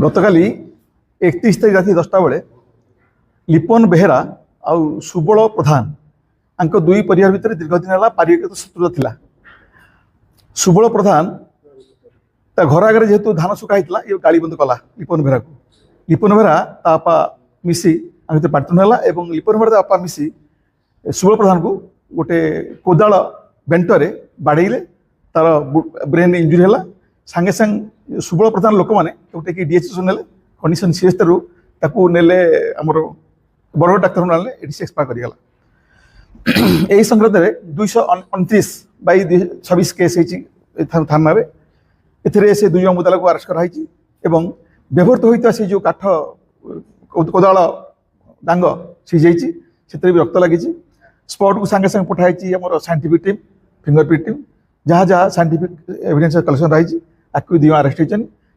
गतकाली 31 तारीख राति 10टा बेले लिपन बेहेरा आउ सुबल प्रधान आंक दुई परिवार भितर दीर्घ दिन है पारिवारिक शत्रुता थिला। सुबल प्रधान ता घर आगे जेहेतु धान सुखा होता ये गाड़ी बंद कला लिपन बेहरा को। लिपन बेहरा ता बापा मिसी आम पार्टन है और लिपन बेहरा बापा मिसी सुबल प्रधान को गोटे कोदाल बेंटरे बाड़े तार ब्रेन इंजुरी है सांगे सांग सुबल प्रधान लोक मैंने गोटे कि डीएचएस ने कंडीशन सीरीयस तरु ताकू नेले आमर बरगड़ डाक्तर ना ये एक्सपायर करगला। यही संक्रांत में 229 बाई 26 केस थाना ए से दुई मुदाला को अरेस्ट कराई एवं व्यवहृत होता से जो काठ कोदाल डांग सीझे से भी रक्त लगी स्पॉट को सांगे सांगे पठाई आम साइंटिफिक टीम फिंगरप्रिंट टीम जहाँ जहाँ साइंटिफिक एविडेंस कलेक्शन रही आपको दुई अरेस्ट होती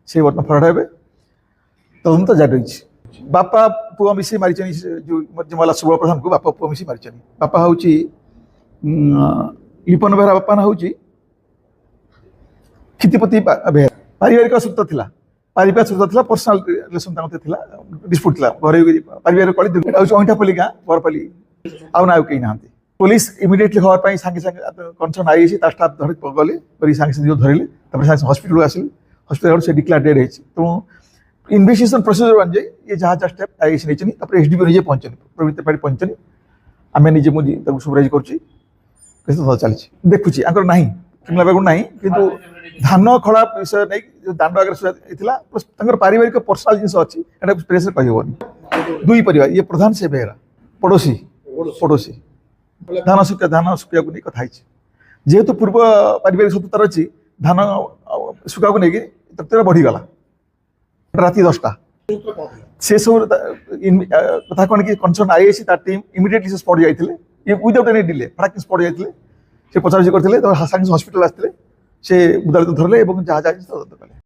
से बर्तमान फरार हे तदंत जारी रही। बापा पुआ मिसी मारी जो मला सुबल प्रधान को बापा पुआ मिसी मारी बापा हूँ लिपन बेहरा बापा ना हूँ क्षितिपति बेहरा पारिवारिक शत्रुता थिला पारिवारिक शत्रुता थिला पर्सनल रिलेशन डिस्प्यूट थिला घर पारिवारिक कली अईठापल्ली गाँ बरपल्ली आउ ना कहीं ना पुलिस इमिडिएटली खबर पाई सांगे सांगे कंसर्न आई स्टाफ गले सांगे सांगे धरले हॉस्पिटल आसिले हॉस्पिटल से डिक्लेयर डेड है तो इन्वेस्टिगेशन प्रोसीजर अनुजाई ये जहाँ जहाँ स्टेप आई नहीं एसडीपी निजे पहुँचनी प्रवृत्ति पार्टी पहुँचनी आम निजे मुझे सुपरवाइज कर चली देखुची ना किमला बेगुण ना कि धान खड़ा विषय नहीं दांड आगे प्लस पारिवारिक पर्सनाल जिन अच्छी प्रेस कहनी दुई परिवार ये प्रधान से बेहरा पड़ोसी पड़ोसी धान सुखा को नहीं कथा जेहेतु पूर्व पारिवारिक शत्रुता अच्छी धान सुखा को लेकिन तृप्ति बढ़ीगला राति 10टा से सब कथा कौन कि कंसर्न आई टीम इमिडिएटली से स्पॉट जाते विदाउट एनी डिले फटाक स्पॉट जाते से पचार करते हॉस्पिटल आसते से मुदालित धरले जहाँ जहाँ तदंत कले।